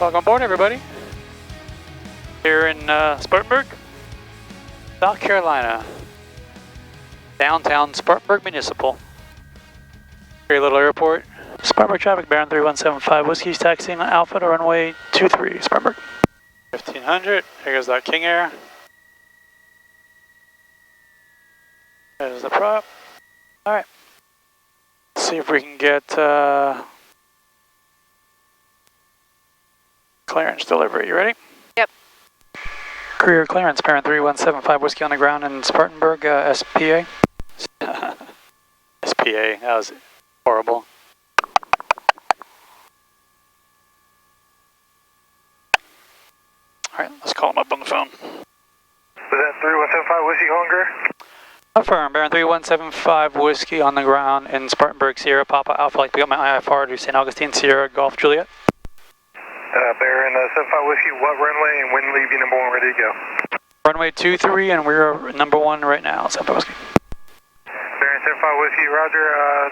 Welcome aboard, everybody. Here in Spartanburg, South Carolina. Downtown Spartanburg Municipal. Very little airport. Spartanburg traffic, Baron 3175 Whiskey's taxiing Alpha to runway 23, Spartanburg. 1500, here goes that King Air. There's the prop. Alright. Let's see if we can get clearance delivery. You ready? Yep. Career clearance, Baron 3175 Whiskey on the ground in Spartanburg, SPA. SPA, that was horrible. Alright, let's call him up on the phone. Was that 3175 Whiskey Hunger? Affirm, Baron 3175 Whiskey on the ground in Spartanburg, Sierra Papa Alpha. Like to pick up my IFR to St Augustine, Sierra Golf Juliet. Baron 75 Whiskey, what runway and when will you be number one ready to go? Runway 23 and we're number one right now, 75 Whiskey. Baron 75 Whiskey, roger.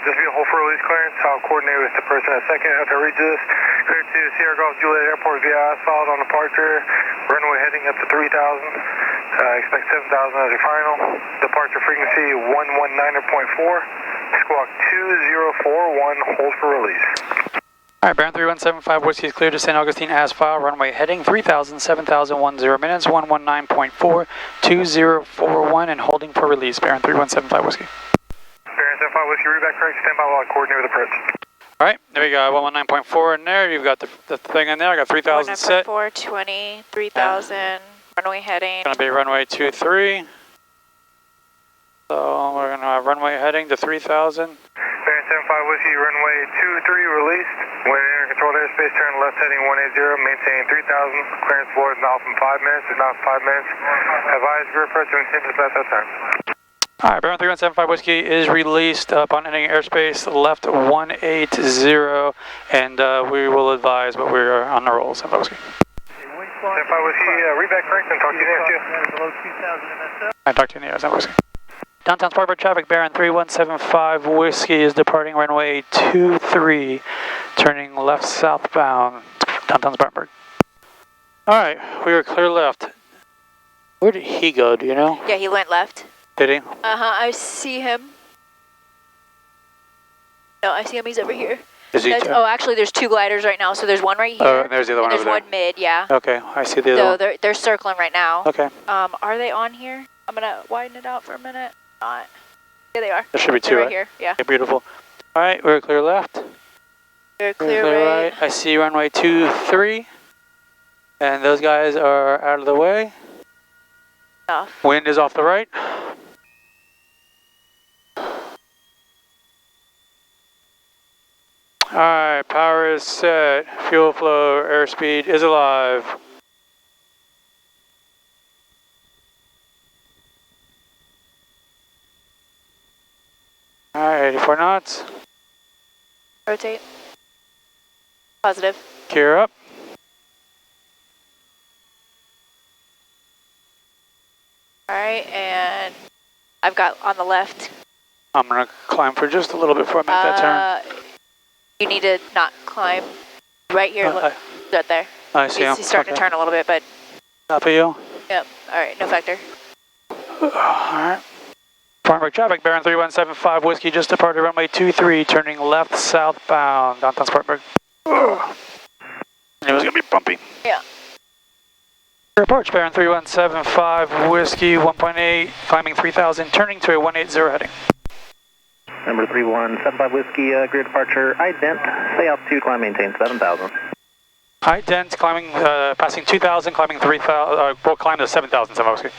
Just be a hold for release clearance. I'll coordinate with the person in a second after I reach this. Clear to Sierra Golf Juliet Airport via asphalt on departure. Runway heading up to 3,000. Expect 7,000 as your final. Departure frequency 119.4. Squawk 2041. Hold for release. Alright, Baron 3175 Whiskey is cleared to St Augustine as file. Runway heading 3,000, 7,010 minutes, 119.4, 2041 and holding for release. Baron 3175 Whiskey. Baron 75 Whiskey, read back correct. Stand by while I coordinate with the approach. Alright, there we go. 119.4 in there. You've got the thing in there. I got 3,000 set. 119.4, 20, 3,000, runway heading. Going to be runway 23. So we're going to have runway heading to 3,000. Baron 75 Whiskey, runway 23 released. When in controlled airspace, turn left heading 180, maintain 3,000. Clearance board is off in 5 minutes, if not 5 minutes. Advise group approach to intend at that time. Alright, Baron 3175 Whiskey is released upon entering airspace left 180, and we will advise, but we're on the roll, 75 Whiskey. 75 Whiskey, read back correct and talk to you next. I talk to you in the air, 75 Whiskey. Downtown Spartanburg traffic, Baron 3175 Whiskey is departing runway 23, turning left southbound, downtown Spartanburg. Alright, we were clear left. Where did he go, do you know? Yeah, he went left. Did he? I see him. No, I see him, he's over here. Is he? Oh, actually there's two gliders right now, so there's one right here. Oh, and there's the other one over there. There's one mid, yeah. Okay, I see the other one. So they're circling right now. Okay. Are they on here? I'm gonna widen it out for a minute. Not. Yeah, they are. There should be two, right right? here, yeah. Okay, beautiful. Alright, we're clear left. We're clear right. I see runway 23. And those guys are out of the way. Off. Wind is off the right. Alright, power is set. Fuel flow, airspeed is alive. Alright, 84 knots. Rotate. Positive. Gear up. Alright, and I've got on the left. I'm going to climb for just a little bit before I make that turn. You need to not climb. Right here, look. Right there. I see him. He's starting to turn a little bit, but... Top of you. Yep. Alright, no factor. Alright. Spartanburg traffic, Baron 3175 Whiskey just departed runway 23, turning left southbound, downtown Spartanburg. It was going to be bumpy. Yeah. Approach, Baron 3175 Whiskey 1.8, climbing 3,000, turning to a 180 heading. Number 3175 Whiskey, greer departure, ident, stay altitude, climb, maintain 7,000. Ident, climbing, passing 2,000, climbing 3,000, we'll climb to 7,000, 7 Whiskey.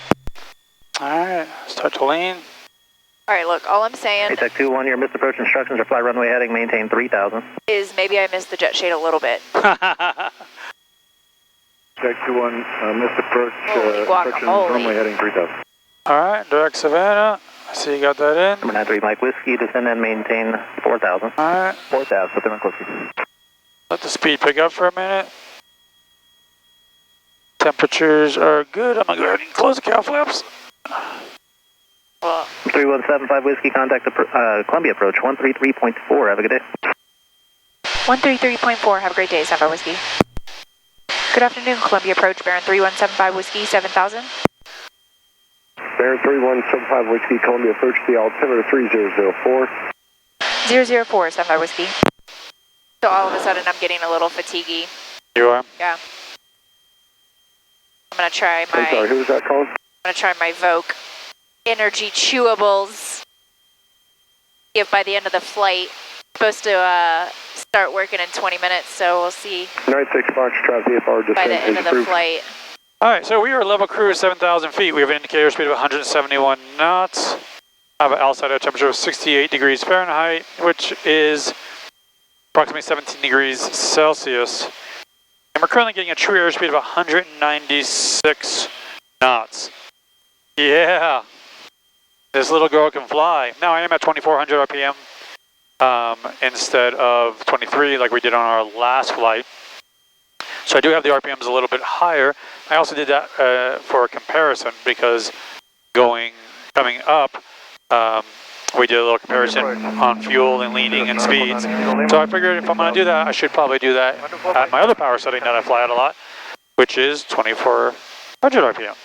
Alright, start to lean. Alright, look, all I'm saying... Hey, Tech 2-1, your missed approach instructions are fly runway heading, maintain 3,000. ...is maybe I missed the jet shade a little bit. Tech 2-1, missed approach, instructions, runway heading 3,000. Alright, direct Savannah. I see you got that in. Number 93 Mike Whiskey, descend and maintain 4,000. Alright. 4,000, put them on close. Let the speed pick up for a minute. Temperatures are good. I'm going to go ahead and close the cow flaps. 3175 Whiskey, contact Columbia approach 133.4. Have a good day. 133.4. Have a great day, Samba Whiskey. Good afternoon, Columbia approach, Baron 3175 Whiskey 7000. Baron 3175 Whiskey, Columbia approach, the altimeter 3004. 004, 75 Whiskey. So all of a sudden I'm getting a little fatiguey. You are? Yeah. I'm gonna try I'm sorry, who was that calling? I'm gonna try my Voke energy chewables. If by the end of the flight, supposed to start working in 20 minutes, so we'll see 96 Foxtrot VFR descent by the end of the approved. flight. All right, so we are level cruise 7,000 feet. We have an indicator speed of 171 knots. I have an outside air temperature of 68 degrees Fahrenheit, which is approximately 17 degrees Celsius. And we're currently getting a true airspeed of 196 knots. Yeah, this little girl can fly. Now I am at 2,400 RPM instead of 23 like we did on our last flight. So I do have the RPMs a little bit higher. I also did that for a comparison because coming up, we did a little comparison on fuel and leaning and speeds. So I figured if I'm going to do that, I should probably do that at my other power setting that I fly at a lot, which is 2,400 RPM.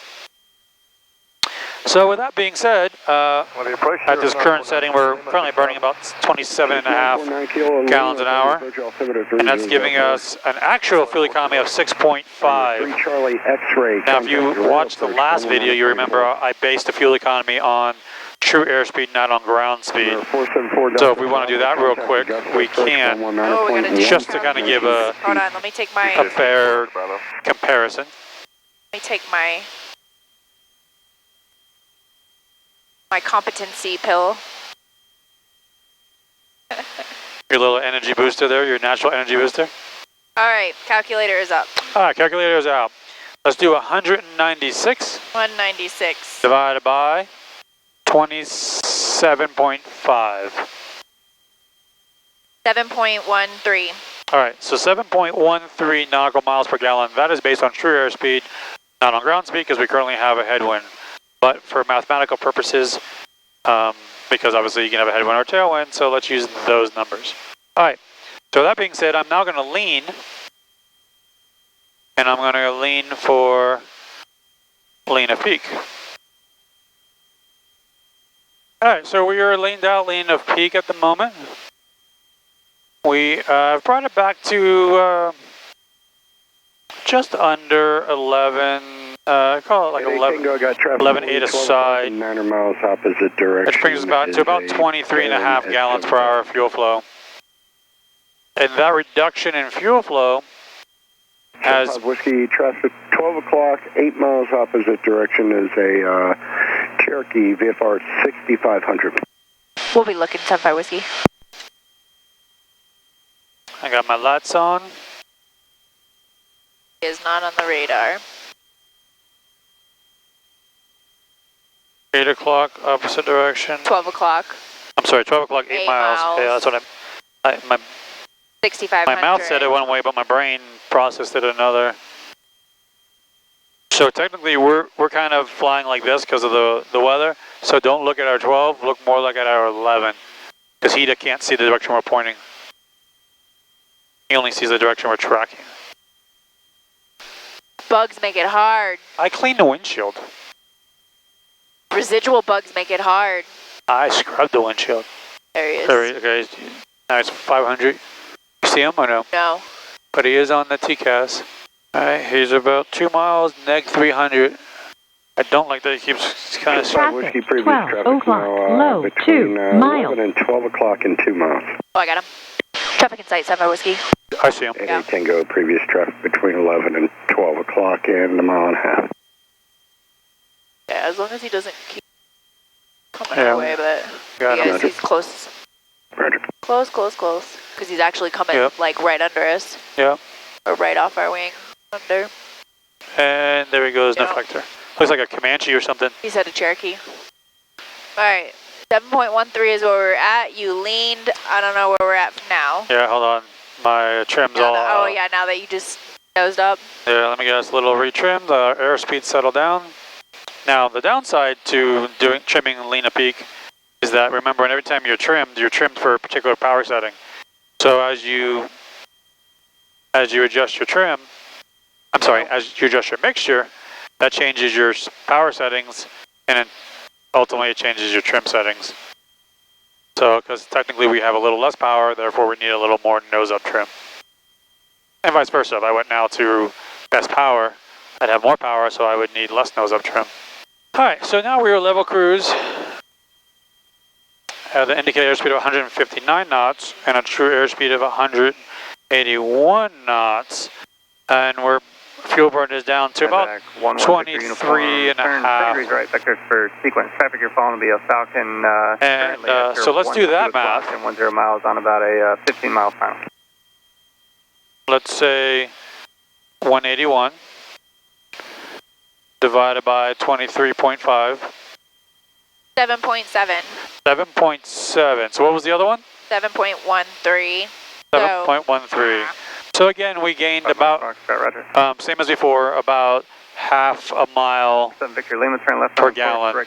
So with that being said, at this current setting, we're currently burning about 27.5 gallons an hour, and that's giving us an actual fuel economy of 6.5. Now, if you watched the last video, you remember I based the fuel economy on true airspeed, not on ground speed. So if we want to do that real quick, we can, just to kind of give a Hold on, let me take my fair comparison. Let me take my competency pill. Your little energy booster there, your natural energy booster. All right, calculator is up. All right, calculator is out. Let's do 196. 196. Divided by 27.5. 7.13. All right, so 7.13 nautical miles per gallon. That is based on true airspeed, not on ground speed, because we currently have a headwind. But for mathematical purposes, because obviously you can have a headwind or tailwind, so let's use those numbers. All right, so that being said, I'm now going to lean, and I'm going to lean for lean of peak. All right, so we are leaned out, lean of peak at the moment. We brought it back to just under 11. Call it like 11.8 aside. 900 miles opposite direction. Which brings us to about 23.5 gallons per hour fuel flow. And that reduction in fuel flow has... Whiskey traffic, 12 o'clock, 8 miles opposite direction is a Cherokee VFR 6500. We'll be looking 75 Whiskey. I got my lights on. Is not on the radar. 8 o'clock, opposite direction. 12 o'clock. I'm sorry, 12 o'clock, 8 miles. Yeah, that's what my 6500. My mouth said it one way, but my brain processed it another. So technically, we're kind of flying like this because of the weather. So don't look at our 12, look more like at our 11, because he can't see the direction we're pointing. He only sees the direction we're tracking. Bugs make it hard. I cleaned the windshield. Residual bugs make it hard. I scrubbed the windshield. There he is. Okay, now it's 500. You see him or no? No. But he is on the TCAS. Alright, he's about 2 miles, neg 300. I don't like that he keeps kind of... Traffic, 12 o'clock, low, 2 miles. 11 and 12 o'clock in 2 miles. Oh, I got him. Traffic in sight, 75 Whiskey. I see him. 8 Tango, previous traffic between 11 and 12 o'clock and a mile and a half. Yeah, as long as he doesn't keep coming our way, but yes, he's close. Roger. Close. Because he's actually coming like right under us. Yeah. Or right off our wing. Under. And there he goes, no factor. Looks like a Comanche or something. He said a Cherokee. Alright, 7.13 is where we're at. You leaned. I don't know where we're at now. Yeah, hold on. My trim's now all... yeah, now that you just nosed up. Yeah, let me get us a little retrim. The airspeed settled down. Now, the downside to trimming lean a peak is that, remember, every time you're trimmed for a particular power setting. So as you adjust your trim, I'm sorry, as you adjust your mixture, that changes your power settings, and then ultimately it changes your trim settings. So, because technically we have a little less power, therefore we need a little more nose-up trim. And vice versa. If I went now to best power, I'd have more power, so I would need less nose-up trim. Alright, so now we are level cruise. The indicated airspeed of 159 knots and a true airspeed of 181 knots. And we're fuel burn is down to about 23 and a half. Right, vectors for sequence traffic. You're following via Falcon. And so let's do that math. And 10 miles on about a 15-mile final. Let's say 181 divided by 23.5. 7.7. 7.7. So what was the other one? 7.13. 7.13. So again, we gained about, same as before, about half a mile Victor Lima, turn left per gallon.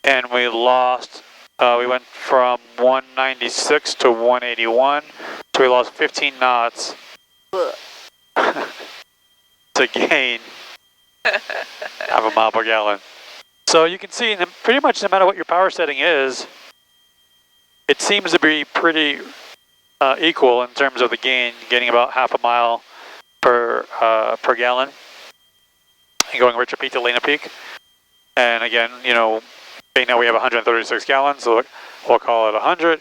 And we lost, we went from 196 to 181, so we lost 15 knots to gain half a mile per gallon. So you can see, pretty much no matter what your power setting is, it seems to be pretty equal in terms of the gain, gaining about half a mile per gallon, and going Richard Peak to Lena Peak. And again, you know, right now we have 136 gallons, so we'll call it 100.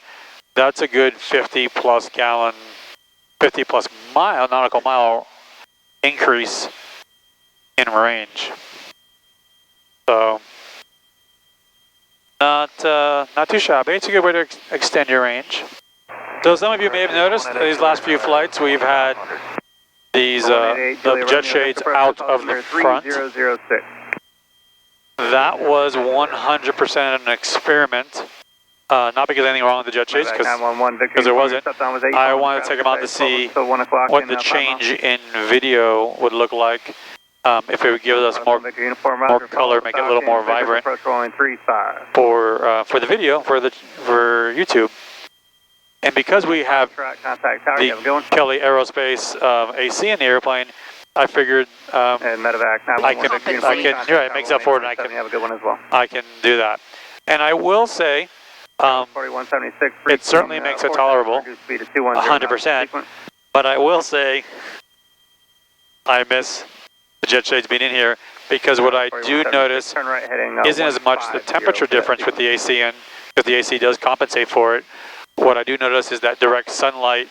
That's a good 50 plus gallon, 50 plus mile, nautical mile increase in range. So not too shabby. It's a good way to extend your range. So some of you may have noticed these last few flights we've had these the jet shades out of the front. That was 100% an experiment. Not because anything wrong with the jet shades, because there wasn't. I wanted to take them out to see what the change in video would look like. If it would give us more color, make it a little more vibrant for the video, for YouTube. And because we have the Kelly Aerospace AC in the airplane, I figured I can, yeah, it makes up for it, and I can do that. And I will say, it certainly makes it tolerable, 100%, but I will say I miss the jet shades being in here, because what I do notice isn't as much the temperature difference with the AC in, because the AC does compensate for it. What I do notice is that direct sunlight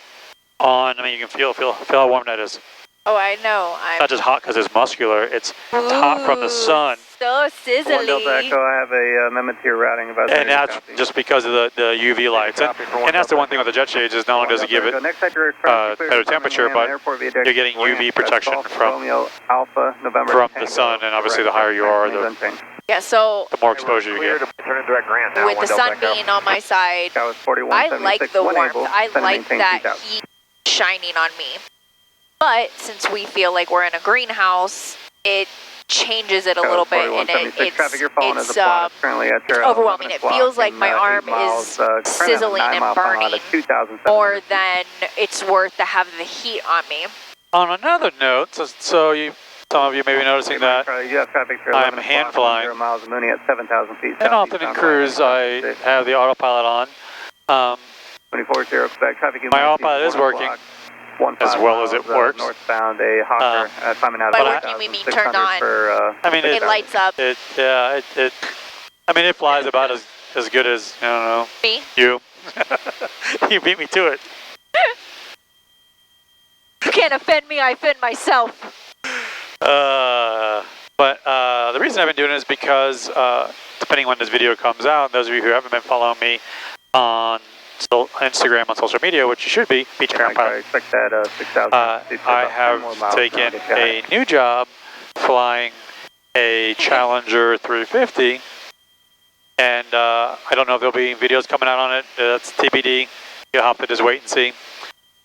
on, I mean, you can feel how warm that is. Oh, I know. It's not just hot because it's muscular, it's hot from the sun. So sizzly. I have a amendment to your routing about and that's just because of the UV lights. And that's the one thing with the jet shades, is not only does it give it better temperature, but you're getting UV protection from the sun, and obviously the higher you are, the more exposure you get. With the sun being on my side, I like the warmth. I like that heat shining on me. But since we feel like we're in a greenhouse, it changes it a little bit, and it's overwhelming. It feels like my arm is sizzling and burning more than it's worth to have the heat on me. On another note, so some of you may be noticing that I'm hand flying, and often in cruise I have the autopilot on. My autopilot is working as well as it works. Northbound, a Hawker, by working, we mean turned on. I mean, it lights up. I mean, it flies about as good as, I don't know. Me? You. You beat me to it. You can't offend me, I offend myself. But the reason I've been doing it is because, depending when this video comes out, those of you who haven't been following me on Instagram, on social media, which you should be, Beach Ground Pilot, I have taken a new job flying a Challenger 350, and I don't know if there'll be videos coming out on it. That's TBD. You'll have to just wait and see.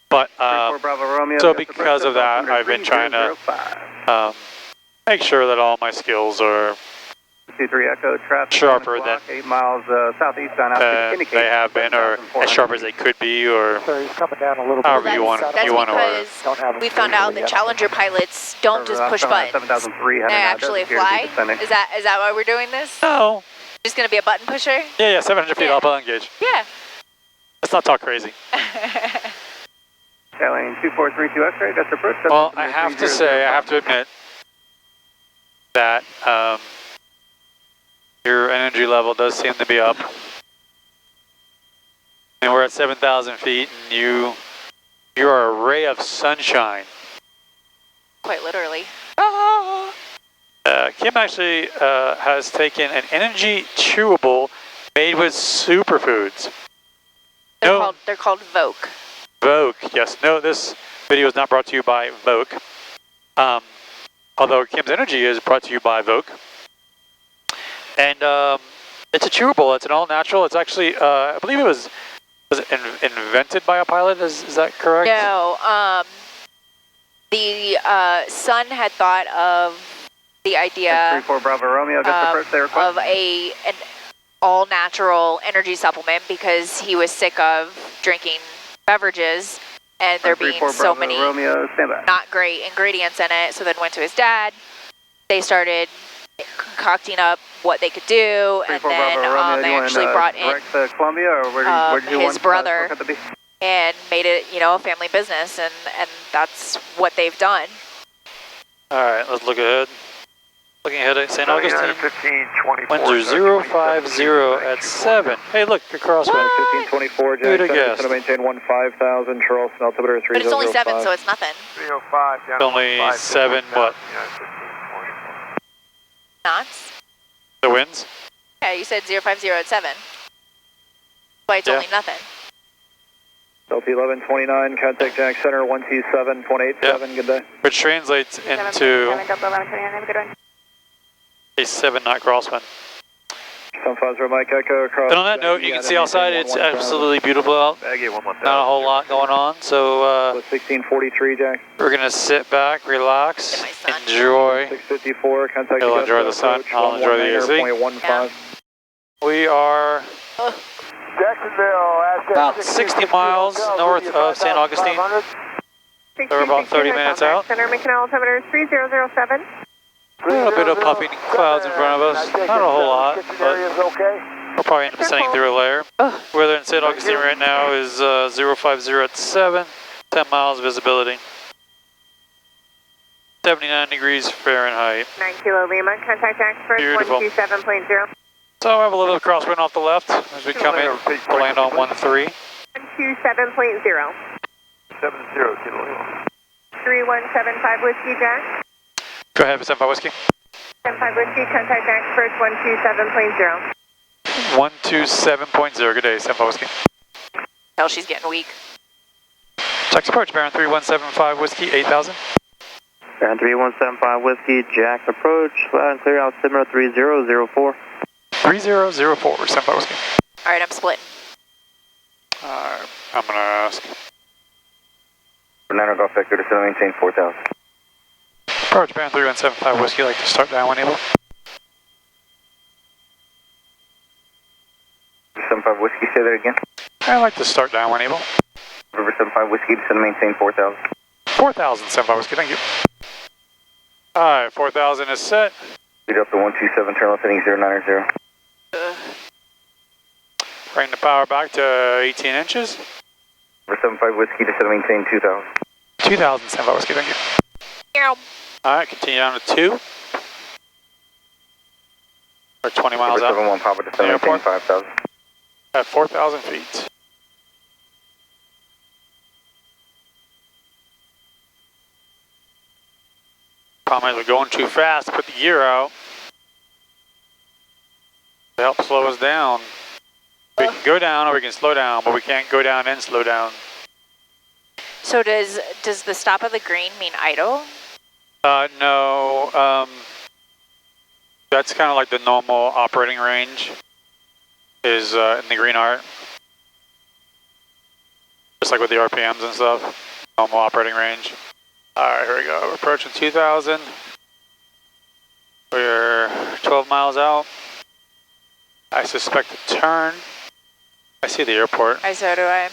But so because of that, I've been trying to make sure that all my skills are 23 Echo, traffic sharper than 8 miles southeastbound. they have been, or as sharp as they could be, or however you want that's to order it. because we found out that Challenger pilots don't just push buttons. They actually fly. Is that why we're doing this? No. Just gonna be a button pusher? Yeah, 700 feet all button gauge. Yeah. Let's not talk crazy. Lane 2432 X-ray, that's approach. Well, I have to say, I have to admit that your energy level does seem to be up. And we're at 7,000 feet, and you're a ray of sunshine. Quite literally. Kim actually has taken an energy chewable made with superfoods. They're called Voke. Vogue, yes. No, this video is not brought to you by Vogue. Although Kim's Energy is brought to you by Vogue. And it's a chewable. It's an all-natural. It's actually, I believe it was it invented by a pilot? Is that correct? No. The son had thought of the idea 34 Bravo Romeo, of an all-natural energy supplement because he was sick of drinking beverages and there being so many not great ingredients in it. So then went to his dad. They started concocting up what they could do, and then they actually brought in his brother and made it, a family business, and that's what they've done. All right, let's look ahead. Looking ahead at St. Augustine. 1524. Winds are 050 at 7. Hey, look, a crosswind. 1524, Who'd have guessed? Going to maintain 15,000, Charleston, altimeter 3005. But it's only 7, so it's nothing. 305 down. Only 7 what? Yeah, 1524. Knots? The winds? Yeah, you said 050 at 7. But it's only nothing. Delta 1129, contact Jack Center 127.87, good day. Which translates into a 7-knot crosswind. Mike Echo across. And on that note, you can see outside it's absolutely beautiful out. Not a whole lot going on, so 1643, Jack. we're going to sit back, relax, enjoy. 654, contact. He'll enjoy the sun, I'll enjoy the AC. Yeah. We are about 60 miles north of St. Augustine. So we're about 30 minutes out. Center Making altimeter 3007. A little bit of puffing clouds in front of us. Not a whole lot, but we'll probably end up sending through a layer. Weather in St. Augustine right now is 050 at 7, 10 miles visibility. 79 degrees Fahrenheit. 9 Kilo Lima, contact Jacksburg 127.0. So I have a little crosswind off the left as we come in to land on 13. 127.0. 70 Kilo Lima. 3175 Whiskey Jack. Go ahead, 75 Whiskey. 75 Whiskey, contact Jacksburg 127.0. 127.0, good day, 75 Whiskey. Hell, she's getting weak. Taxi approach, Baron 3175 Whiskey, 8000. Baron 3175 Whiskey, Jack approach, loud and clear, altimeter 3004. 3004, 75 Whiskey. Alright, I'm splitting. I'm going to ask. Fernando Golf Vector to maintain 4000. Approach, Baron 3175 Whiskey, like to start down when able. 75 Whiskey, say that again. I'd like to start down when able. River 75 Whiskey to maintain 4000. 4000, 75 Whiskey, thank you. Alright, 4000 is set. Speed up to 127, turn left heading 090. Bring the power back to 18 inches. River 75 Whiskey to maintain 2000. 2000, 75 Whiskey, thank you. Meow. Alright, continue down to 2. We're 20 miles out. 71 Papa to maintain 5000. At 4,000 feet. Problem is we're going too fast to put the gear out to help slow us down. We can go down or we can slow down, but we can't go down and slow down. So does the stop of the green mean idle? No. That's kind of like the normal operating range is in the green art. Just like with the RPMs and stuff. Normal operating range. Alright, here we go. We're approaching 2,000. We're 12 miles out. I suspect a turn. I see the airport. So do I.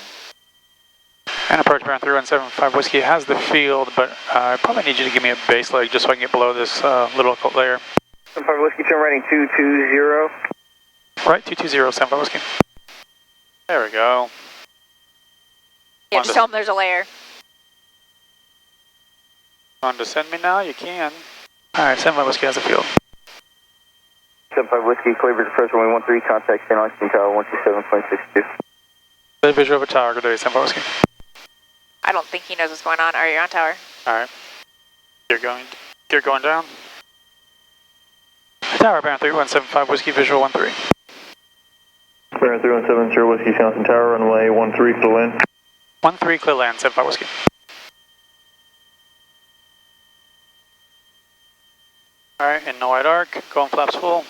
And approach bearing 3175 Whiskey has the field, but I probably need you to give me a base leg just so I can get below this little layer. 75 Whiskey, turn right 220. Right, 220, 75 Whiskey. There we go. Yeah, just tell them there's a layer. Want to send me now? You can. Alright, 75 Whiskey has the field. 75 Whiskey, clear to approach runway 13, contact St Augustine Tower 127.62. The visual of a tower, good day, 75 Whiskey. I don't think he knows what's going on. Are you on tower? Alright. Gear going down. Tower, bearing 3175 Whiskey, visual 13. Bearing 3170 Whiskey, St Augustine Tower, runway 13, clear land. 13, clear land, 75 Whiskey. Alright, in no wide arc, going flaps full.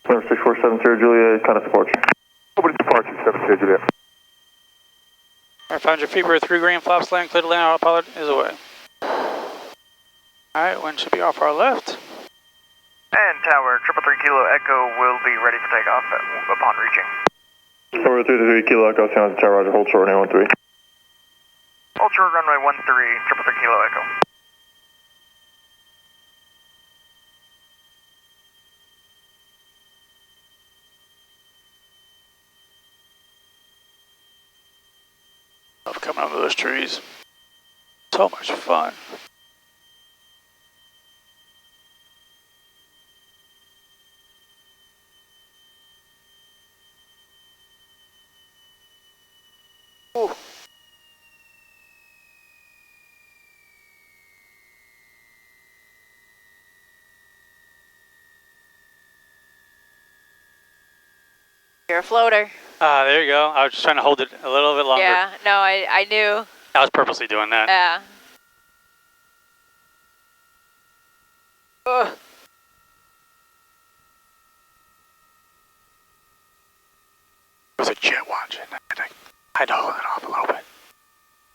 Number 6470 Juliet, contact departure. Nobody departure, 70 Juliet. Alright, 500 feet, we're 3 green flaps land, clear to land, autopilot is away. Alright, wind should be off our left. And tower, 333 Kilo Echo will be ready for takeoff upon reaching. Number 333 Kilo Echo, St Augustine Tower, Roger, hold short, runway 13. Hold short, runway 13, 333 Kilo Echo. Love coming over those trees. So much fun. Ooh. You're a floater. There you go. I was just trying to hold it a little bit longer. Yeah, no, I knew. I was purposely doing that. Yeah. Ugh. It was a jet watch, and I had to hold it off a little bit.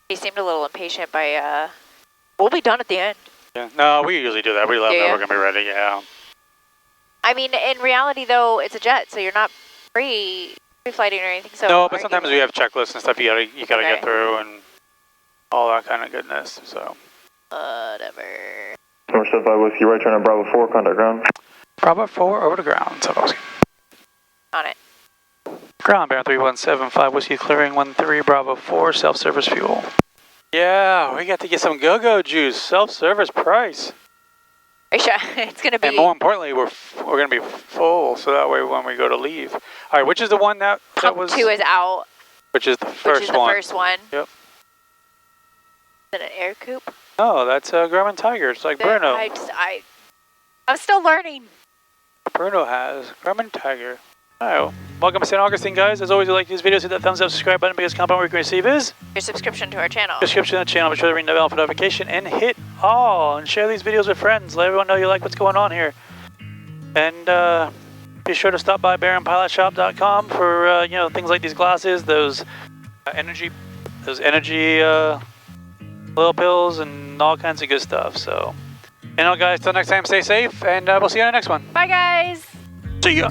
He seemed a little impatient by, we'll be done at the end. Yeah. No, we usually do that. We let them know Yeah. we're going to be ready, yeah. I mean, in reality, though, it's a jet, so you're not pre-flighting or anything. So No, but sometimes we have checklists and stuff you gotta Okay. get through and all that kind of goodness, so. Whatever. Number 75 Whiskey, right turn on Bravo 4, contact ground. Bravo 4 over to ground, so On it. ground, bearing 3175 Whiskey, clearing 13, Bravo 4, self-service fuel. Yeah, we got to get some go-go juice, self-service price. Are you sure? It's going to be... And more importantly, we're going to be full, so that way when we go to leave. All right, which is the one that was... 2 is out. Which is the first one. Which is the first one. Yep. Is it an air coupe? No, that's Grumman Tiger. It's like Bruno. I'm still learning. Bruno has Grumman Tiger. All right, well, welcome to St. Augustine, guys. As always, if you like these videos, hit that thumbs up, subscribe button, biggest compliment we can receive is Your subscription to our channel. subscription to the channel. Be sure to ring the bell for notification and hit all and share these videos with friends. Let everyone know you like what's going on here. And be sure to stop by BaronPilotShop.com for you know, things like these glasses, those energy little pills, and all kinds of good stuff. So, you know, guys, till next time, stay safe, and we'll see you on the next one. Bye, guys. See ya.